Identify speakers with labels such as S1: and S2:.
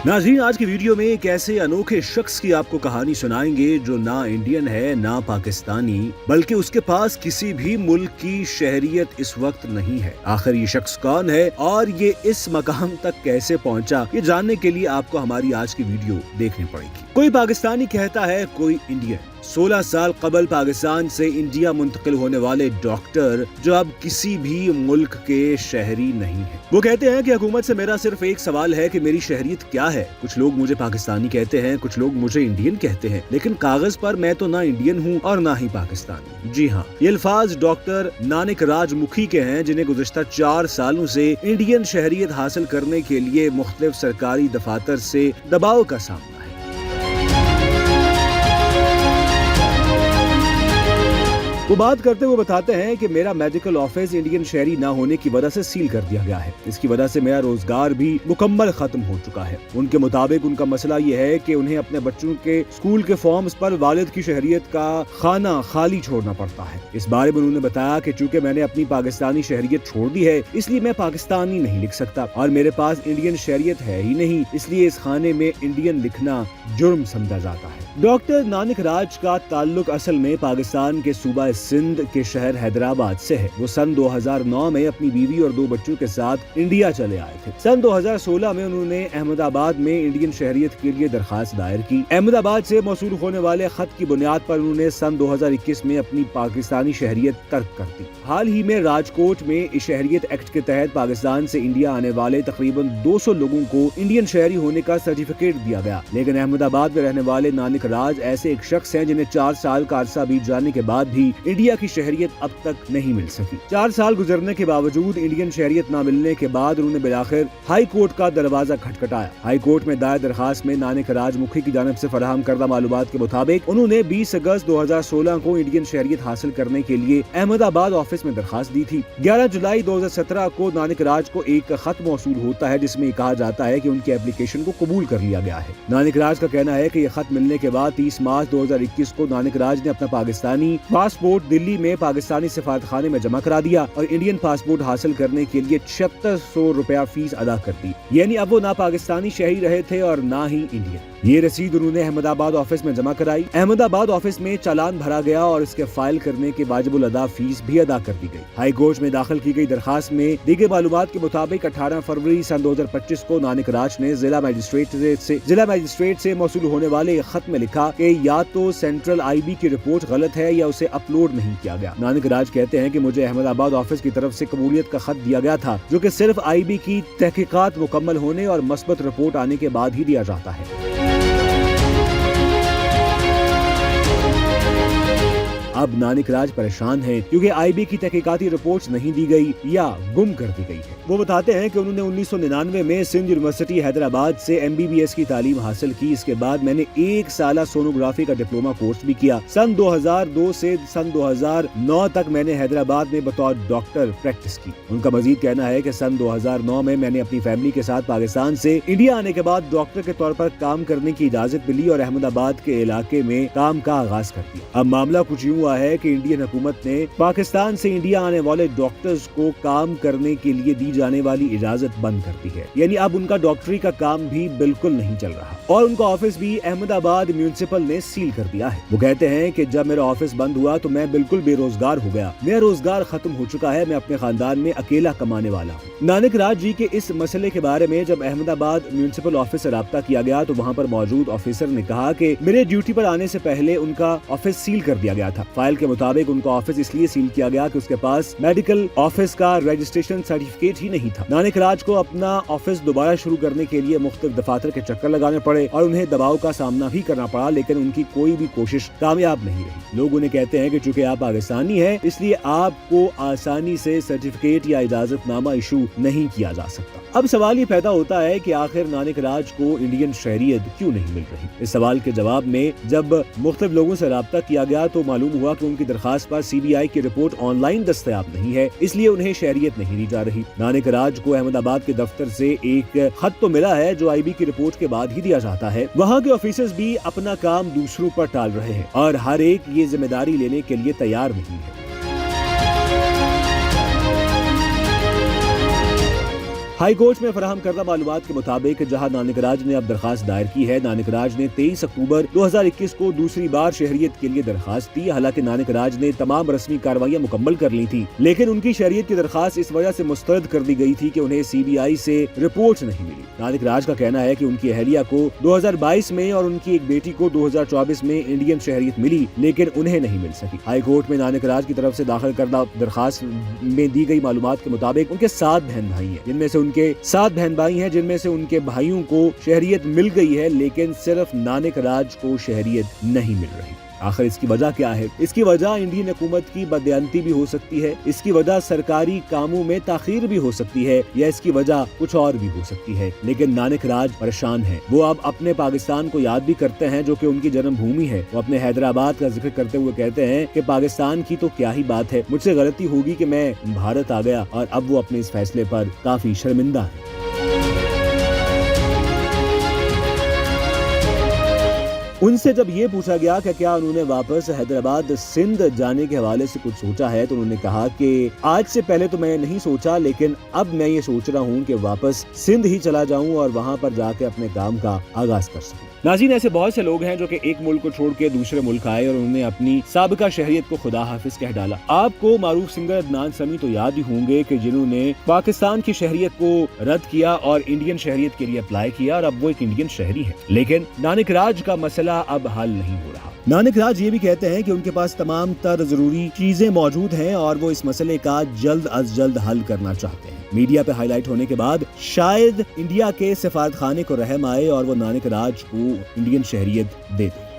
S1: नाज़रीन, आज की वीडियो में एक ऐसे अनोखे शख्स की आपको कहानी सुनाएंगे जो ना इंडियन है ना पाकिस्तानी, बल्कि उसके पास किसी भी मुल्क की शहरियत इस वक्त नहीं है। आखिर ये शख्स कौन है और ये इस मकाम तक कैसे पहुंचा, ये जानने के लिए आपको हमारी आज की वीडियो देखनी पड़ेगी। कोई पाकिस्तानी कहता है, कोई इंडियन। 16 साल कबल पाकिस्तान से इंडिया मुंतकिल होने वाले डॉक्टर जो अब किसी भी मुल्क के शहरी नहीं है। वो कहते हैं कि हुकूमत से मेरा सिर्फ एक सवाल है कि मेरी शहरियत क्या है। कुछ लोग मुझे पाकिस्तानी कहते हैं, कुछ लोग मुझे इंडियन कहते हैं, लेकिन कागज पर मैं तो ना इंडियन हूँ और ना ही पाकिस्तानी। जी हाँ, ये अल्फाज डॉक्टर नानिक राज मुखी के हैं, जिन्हें गुज़िश्ता 4 सालों से इंडियन शहरियत हासिल करने के लिए मुख्तलिफ सरकारी दफातर से दबाव का सामना है। वो बात करते हुए बताते हैं कि मेरा मेडिकल ऑफिस इंडियन शहरी ना होने की वजह से सील कर दिया गया है। इसकी वजह से मेरा रोजगार भी मुकम्मल खत्म हो चुका है। उनके मुताबिक उनका मसला ये है कि उन्हें अपने बच्चों के स्कूल के फॉर्म्स पर वालिद की शहरियत का खाना खाली छोड़ना पड़ता है। इस बारे में उन्होंने बताया कि चूंकि मैंने अपनी पाकिस्तानी शहरियत छोड़ दी है, इसलिए मैं पाकिस्तानी नहीं लिख सकता और मेरे पास इंडियन शहरियत है ही नहीं, इसलिए इस खाने में इंडियन लिखना जुर्म समझा जाता है। डॉक्टर नानिक राज का ताल्लुक असल में पाकिस्तान के सूबा सिंध के शहर हैदराबाद से है। वो सन 2009 में अपनी बीवी और 2 बच्चों के साथ इंडिया चले आए थे। सन 2016 में उन्होंने अहमदाबाद में इंडियन शहरियत के लिए दरखास्त दायर की। अहमदाबाद से मौसूल होने वाले खत की बुनियाद पर उन्होंने सन 2021 में अपनी पाकिस्तानी शहरियत तर्क कर दी। हाल ही में राजकोट में इस शहरियत एक्ट के तहत पाकिस्तान से इंडिया आने वाले तकरीबन 200 लोगों को इंडियन शहरी होने का सर्टिफिकेट दिया गया, लेकिन अहमदाबाद में रहने वाले नानिक राज ऐसे एक शख्स हैं जिन्हें 4 साल का अरसा बीत जाने के बाद भी इंडिया की शहरियत अब तक नहीं मिल सकी। 4 साल गुजरने के बावजूद इंडियन शहरियत न मिलने के बाद उन्होंने बिलाखिर हाई कोर्ट का दरवाजा खटखटाया। हाई कोर्ट में दायर दरखास्त में नानिक राज मुखी की जानिब से फराहम करदा मालूमात के मुताबिक उन्होंने 20 अगस्त 2016 को इंडियन शहरियत हासिल करने के लिए अहमदाबाद ऑफिस में दरखास्त दी थी। 11 जुलाई 2017 को नानिक राज को एक खत मौसूल होता है जिसमें कहा जाता है कि उनकी एप्लीकेशन को कबूल कर लिया गया है। नानिक राज का कहना है कि यह खत मिलने के बाद 30 मार्च 2021 को नानिक राज ने अपना पाकिस्तानी पासपोर्ट दिल्ली में पाकिस्तानी सिफारतखाने में जमा करा दिया और इंडियन पासपोर्ट हासिल करने के लिए 7600 रुपया फीस अदा कर दी। यानी अब वो ना पाकिस्तानी शहरी रहे थे और ना ही इंडियन। ये रसीद उन्होंने अहमदाबाद ऑफिस में जमा कराई। अहमदाबाद ऑफिस में चालान भरा गया और इसके फाइल करने के वाजिबुल अदा फीस भी अदा कर दी गई। हाई कोर्ट में दाखिल की गई दरखास्त में दी गई मालूमात के मुताबिक 18 फरवरी सन 2025 को नानिक राज ने जिला मजिस्ट्रेट से मौसूल होने वाले खत में लिखा कि या तो सेंट्रल IB की रिपोर्ट गलत है या उसे अपलोड नहीं किया गया। नानिक राज कहते हैं कि मुझे अहमदाबाद ऑफिस की तरफ से कबूलियत का खत दिया गया था, जो कि सिर्फ IB की तहकीकात मुकम्मल होने और मस्बत रिपोर्ट आने के बाद ही दिया जाता है। अब नानिक राज परेशान हैं क्योंकि IB की तहकीकाती रिपोर्ट्स नहीं दी गई या गुम कर दी गई है। वो बताते हैं कि उन्होंने 1999 में सिंध यूनिवर्सिटी हैदराबाद से MBBS की तालीम हासिल की। इसके बाद मैंने 1 साल सोनोग्राफी का डिप्लोमा कोर्स भी किया। सन 2002 से सन 2009 तक मैंने हैदराबाद में बतौर डॉक्टर प्रैक्टिस की। उनका मजीद कहना है कि सन 2009 में मैंने अपनी फैमिली के साथ पाकिस्तान से इंडिया आने के बाद डॉक्टर के तौर पर काम करने की इजाजत मिली और अहमदाबाद के इलाके में काम का आगाज कर दिया। अब मामला कुछ यूँ है कि इंडियन हुकूमत ने पाकिस्तान से इंडिया आने वाले डॉक्टर्स को काम करने के लिए दी जाने वाली इजाजत बंद कर दी है। यानी अब उनका डॉक्टरी का काम भी बिल्कुल नहीं चल रहा और उनका ऑफिस भी अहमदाबाद म्यूनिसिपल ने सील कर दिया है। वो कहते हैं कि जब मेरा ऑफिस बंद हुआ तो मैं बिल्कुल बेरोजगार हो गया। मेरा रोजगार खत्म हो चुका है। मैं अपने खानदान में अकेला कमाने वाला हूँ। नानिक राज जी के इस मसले के बारे में जब अहमदाबाद म्यूनिसिपल ऑफिस से राब्ता किया गया तो वहाँ पर मौजूद ऑफिसर ने कहा कि मेरे ड्यूटी पर आने से पहले उनका ऑफिस सील कर दिया गया था। फाइल के मुताबिक उनका ऑफिस इसलिए सील किया गया कि उसके पास मेडिकल ऑफिस का रजिस्ट्रेशन सर्टिफिकेट ही नहीं था। नानिक राज को अपना ऑफिस दोबारा शुरू करने के लिए मुख्तलिफ दफातर के चक्कर लगाने पड़े और उन्हें दबाव का सामना भी करना पड़ा, लेकिन उनकी कोई भी कोशिश कामयाब नहीं रही। लोग उन्हें कहते हैं कि चूंकि आप पाकिस्तानी हैं, इसलिए आपको आसानी से सर्टिफिकेट या इजाजतनामा इशू नहीं किया जा सकता। अब सवाल ये पैदा होता है कि आखिर नानिक राज को इंडियन शहरियत क्यों नहीं मिल रही। इस सवाल के जवाब में जब मुख्तलिफ लोगों से राब्ता किया गया तो मालूम हुआ कि उनकी दरखास्त पर CBI की रिपोर्ट ऑनलाइन दस्तयाब नहीं है, इसलिए उन्हें शहरियत नहीं दी जा रही। नानिक राज को अहमदाबाद के दफ्तर से एक खत तो मिला है जो IB की रिपोर्ट के बाद ही दिया जाता है। वहाँ के ऑफिसर्स भी अपना काम दूसरों पर टाल रहे हैं और हर एक ये जिम्मेदारी लेने के लिए तैयार नहीं है। हाई कोर्ट में फराहम करदा मालूमात के मुताबिक जहां नानक राज ने अब दरखास्त दायर की है, नानक राज ने 23 अक्टूबर 2021 को दूसरी बार शहरियत के लिए दरखास्त दी। हालांकि नानक राज ने तमाम रस्मी कार्रवाइयां मुकम्मल कर ली थी, लेकिन उनकी शहरियत की दरखास्त इस वजह से मुस्तरद कर दी गई थी कि उन्हें CBI से रिपोर्ट नहीं मिली। नानक राज का कहना है कि उनकी अहलिया को 2022 में और उनकी एक बेटी को 2024 में इंडियन शहरियत मिली, लेकिन उन्हें नहीं मिल सकी। हाई कोर्ट में नानक राज की तरफ से दाखिल करदा दरखास्त में दी गई मालूमात के मुताबिक उनके 7 बहन भाई हैं, जिनमें से उनके भाइयों को शहरियत मिल गई है, लेकिन सिर्फ नानक राज को शहरियत नहीं मिल रही। आखिर इसकी वजह क्या है? इसकी वजह इंडियन हुकूमत की बदयांती भी हो सकती है, इसकी वजह सरकारी कामों में ताखीर भी हो सकती है, या इसकी वजह कुछ और भी हो सकती है। लेकिन नानक राज परेशान है। वो अब अपने पाकिस्तान को याद भी करते हैं, जो कि उनकी जन्म भूमि है। वो अपने हैदराबाद का जिक्र करते हुए कहते हैं कि पाकिस्तान की तो क्या ही बात है, मुझसे गलती होगी कि मैं भारत आ गया। और अब वो अपने इस फैसले पर काफी शर्मिंदा है। उनसे जब ये पूछा गया कि क्या उन्होंने वापस हैदराबाद सिंध जाने के हवाले से कुछ सोचा है, तो उन्होंने कहा कि आज से पहले तो मैं नहीं सोचा, लेकिन अब मैं ये सोच रहा हूँ कि वापस सिंध ही चला जाऊँ और वहाँ पर जाके अपने काम का आगाज कर सकूँ। नाज़रीन, ऐसे बहुत से लोग हैं जो कि एक मुल्क को छोड़ के दूसरे मुल्क आए और उन्होंने अपनी साबिका शहरियत को खुदा हाफिज कह डाला। आपको मारूफ सिंगर अदनान समी तो याद ही होंगे कि जिन्होंने पाकिस्तान की शहरियत को रद्द किया और इंडियन शहरियत के लिए अप्लाई किया, और अब वो एक इंडियन शहरी है। लेकिन नानक राज का मसला अब हल नहीं हो रहा। नानक राज ये भी कहते हैं कि उनके पास तमाम तर जरूरी चीजें मौजूद हैं और वो इस मसले का जल्द अज जल्द हल करना चाहते हैं। मीडिया पे हाईलाइट होने के बाद शायद इंडिया के सफारतखाने को रहम आए और वो नानक राज को इंडियन शहरियत दे दे।